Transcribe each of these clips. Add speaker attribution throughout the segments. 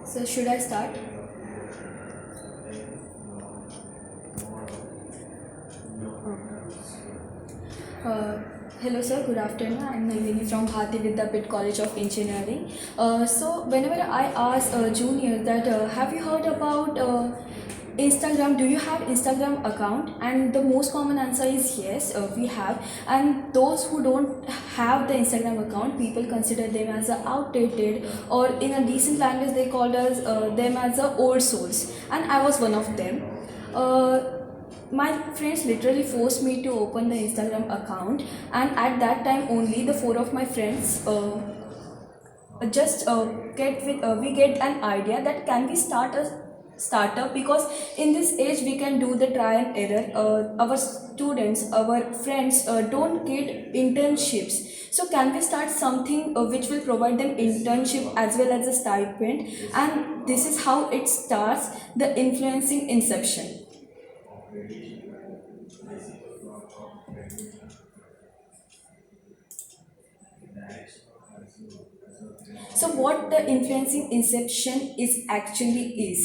Speaker 1: So should I start? Uh, Hello sir, good afternoon. I'm Nalini from Bharati Vidyapit College of Engineering. So whenever I ask junior that have you heard about Instagram? Do you have Instagram account? And the most common answer is yes, we have. And those who don't have the Instagram account, people consider them as outdated, or in a decent language they called us them as old souls. And I was one of them. My friends literally forced me to open the Instagram account, and at that time only the four of my friends just get with we get an idea that can we start a startup, because in this age we can do the try and error. Our students, our friends don't get internships, so can we start something which will provide them internship as well as a stipend? And this is how it starts, the influencing inception. So what the influencing inception is actually is.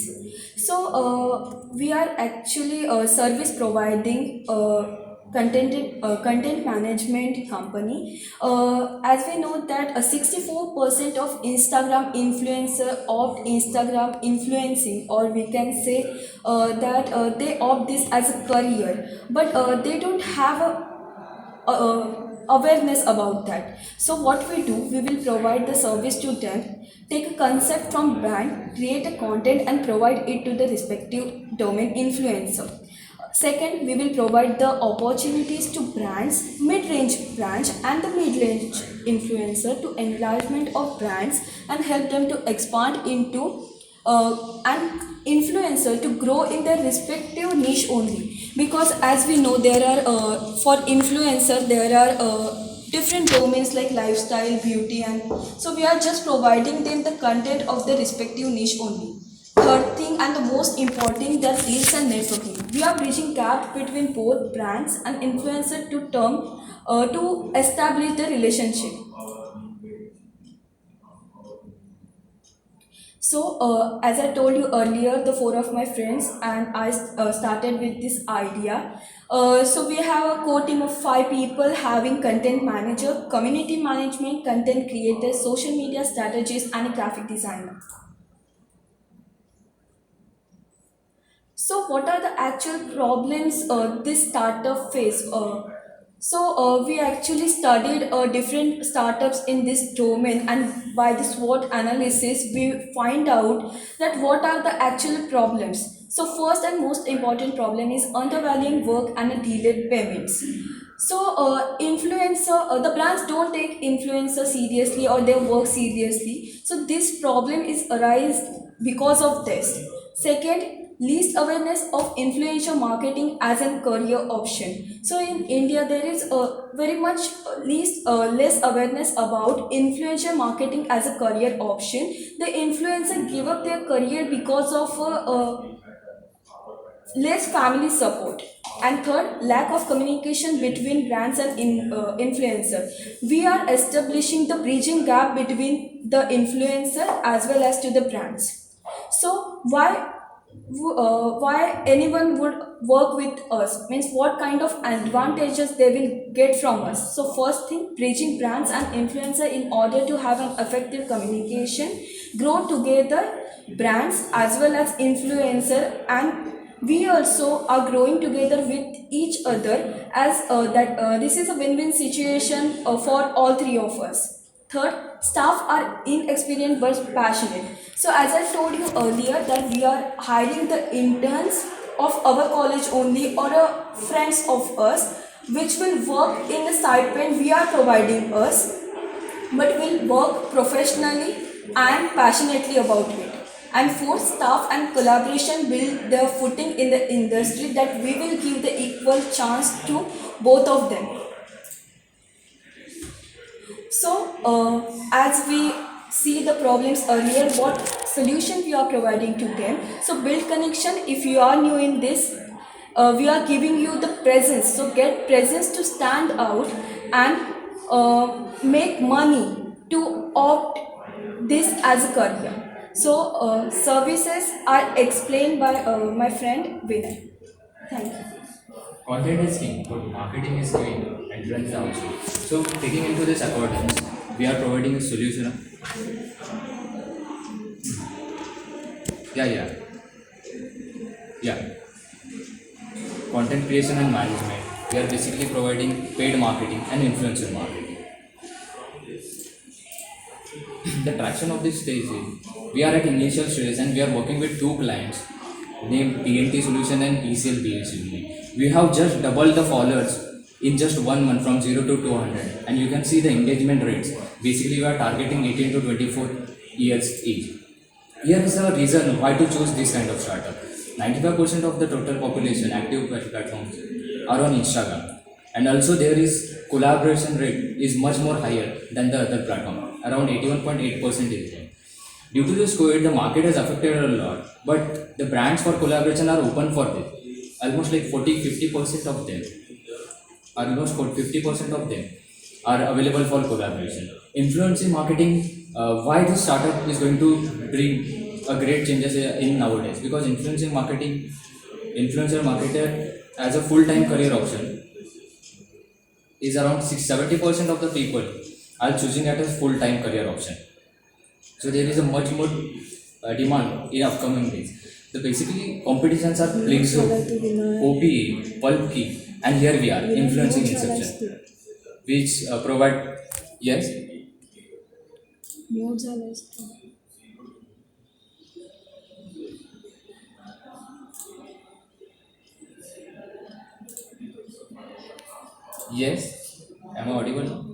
Speaker 1: So we are actually a service providing content management company. As we know that 64% of Instagram influencer opt Instagram influencing, or we can say that they opt this as a career, but they don't have a awareness about that. So what we do, we will provide the service to them, take a concept from brand, create a content and provide it to the respective domain influencer. Second, we will provide the opportunities to brands, mid-range brands and the mid-range influencer to enlargement of brands and help them to expand into an influencer to grow in their respective niche only. Because as we know, there are for influencer there are different domains like lifestyle, beauty, and so we are just providing them the content of the respective niche only. Third thing and the most important, that deals and networking. We are bridging gap between both brands and influencer to establish the relationship. So, as I told you earlier, the four of my friends and I started with this idea. So, we have a core team of five people having content manager, community management, content creators, social media strategists, and a graphic designer. So, what are the actual problems this startup face? We actually studied different startups in this domain, and by this SWOT analysis, we find out that what are the actual problems. So, first and most important problem is undervaluing work and delayed payments. So, the brands don't take influencer seriously or their work seriously. So, this problem is arise because of this. Second, least awareness of influencer marketing as a career option. So in India, there is a very much less awareness about influencer marketing as a career option. The influencer give up their career because of less family support. And third, lack of communication between brands and influencer. We are establishing the bridging gap between the influencer as well as to the brands. So why anyone would work with us, means what kind of advantages they will get from us. So first thing, bridging brands and influencer in order to have an effective communication, grow together brands as well as influencer, and we also are growing together with each other, as that this is a win-win situation for all three of us. Third, staff are inexperienced but passionate. So as I told you earlier that we are hiring the interns of our college only, or friends of us, which will work in the stipend we are providing us, but will work professionally and passionately about it. And fourth, staff and collaboration build their footing in the industry, that we will give the equal chance to both of them. So, as we see the problems earlier, what solution we are providing to them? So, build connection. If you are new in this, we are giving you the presence. So, get presence to stand out and make money to opt this as a career. So, services are explained by my friend Vinay. Thank you.
Speaker 2: Content is king, but marketing is queen and trends are also. So, taking into this accordance, we are providing a solution. Yeah, yeah, yeah. Content creation and management. We are basically providing paid marketing and influencer marketing. The traction of this stage is we are at initial stage and we are working with two clients named TNT Solution and ECL BSU. We have just doubled the followers in just 1 month from 0 to 200, and you can see the engagement rates. Basically, we are targeting 18 to 24 years age. Here is the reason why to choose this kind of startup. 95% of the total population active platforms are on Instagram, and also there is collaboration rate is much more higher than the other platform, around 81.8% is there. Due to this COVID, the market has affected a lot, but the brands for collaboration are open for this. Almost like 40-50% of them, almost 50% of them are available for collaboration. Influencer marketing, why this startup is going to bring a great changes in nowadays? Because influencer marketer as a full-time career option is around 70% of the people are choosing it as full-time career option. So there is a much more demand in upcoming days. The basically competitions are Plexo, OPA, Pulpkey, and here we are influencing inception, which provide yes,
Speaker 1: Mute झालं असतं.
Speaker 2: yes. Am I audible?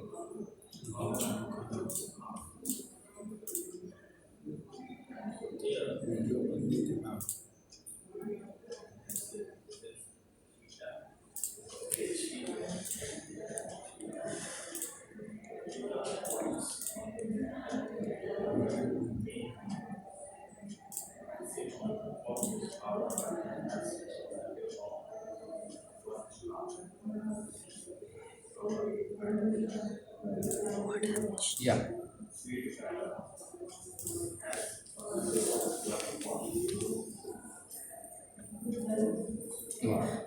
Speaker 2: Yeah.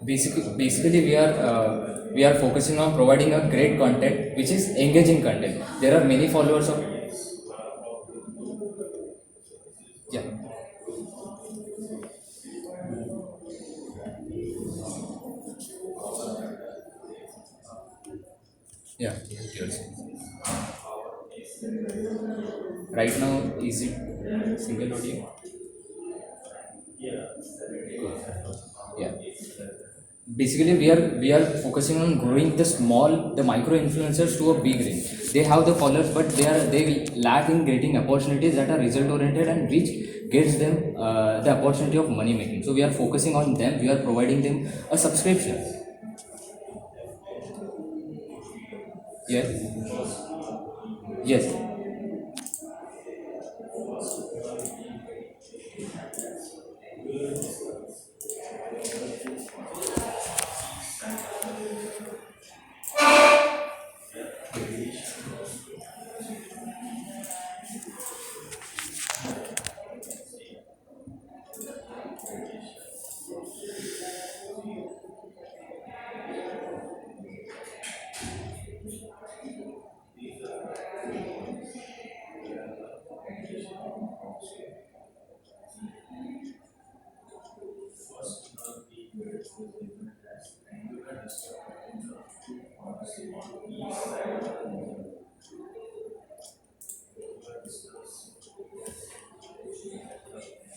Speaker 2: Basically, we are focusing on providing a great content, which is engaging content. There are many followers of yeah, yeah. Yours. Right now, is it single audio? Yeah. Basically, we are focusing on growing the micro influencers to a big range. They have the followers, but they lack in getting opportunities that are result oriented and which gets them the opportunity of money making. So we are focusing on them. We are providing them a subscription. Yes, yes.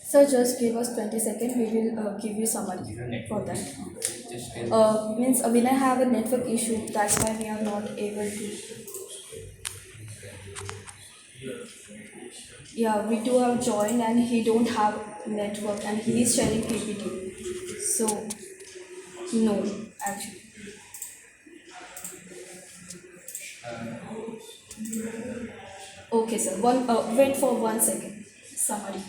Speaker 1: Sir, just give us 20 seconds. We will give you summary for that.
Speaker 2: Just tell.
Speaker 1: Means Vinay have a network issue. That's why we are not able to. Yeah, we do have joined and he don't have network and he is sharing PPT. So no, actually. Okay, sir. Wait for 1 second. Summary.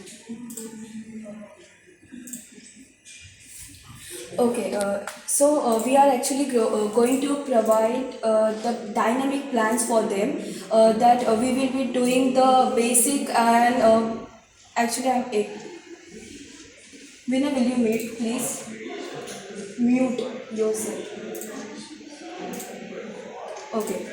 Speaker 1: Okay, we are actually going to provide the dynamic plans for them that we will be doing the basic Actually, I'm A. Winner, will you mute, please? Mute yourself. Okay.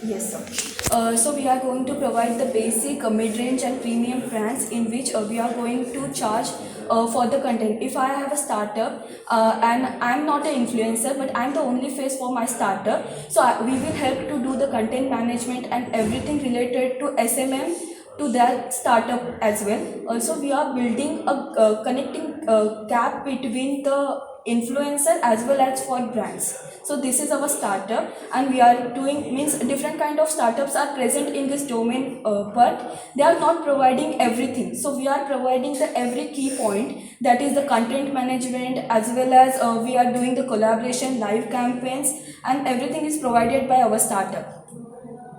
Speaker 1: Yes, sir. So we are going to provide the basic, mid-range and premium plans in which we are going to charge for the content. If I have a startup and I'm not an influencer, but I'm the only face for my startup, so we will help to do the content management and everything related to SMM to that startup as well. Also, we are building a connecting gap between the influencer as well as for brands. So this is our startup, and we are doing means different kind of startups are present in this domain, but they are not providing everything. So we are providing the every key point, that is the content management, as well as we are doing the collaboration, live campaigns, and everything is provided by our startup.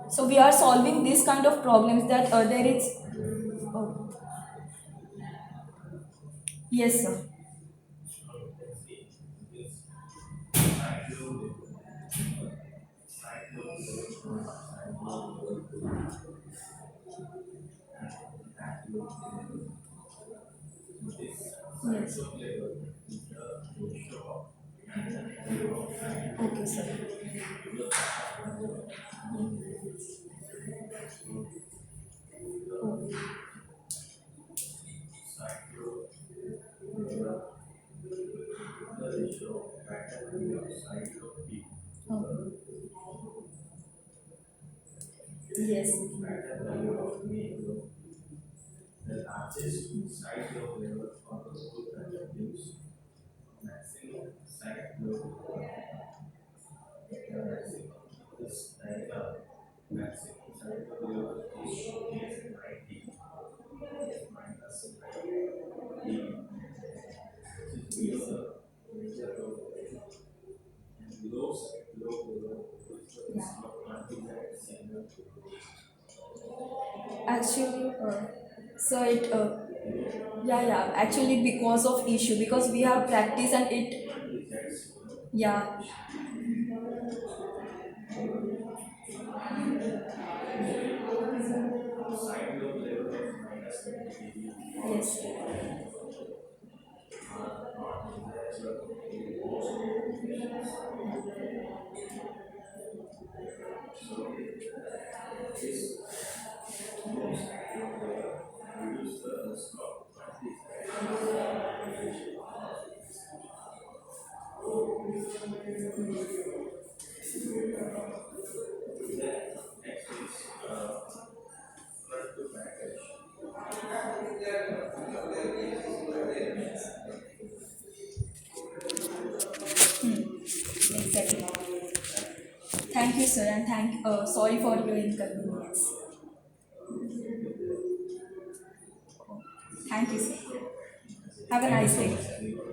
Speaker 1: So we are solving this kind of problems that there is. Oh, yes, sir. Yes. Okay, sir. Oh, yes. Actually, so it, yeah, yeah. Actually, because of issue, because we have practice and it, yeah, yes, exactly. Thank you, sir, and sorry for your inconvenience. Thank you, sir. Have a nice day.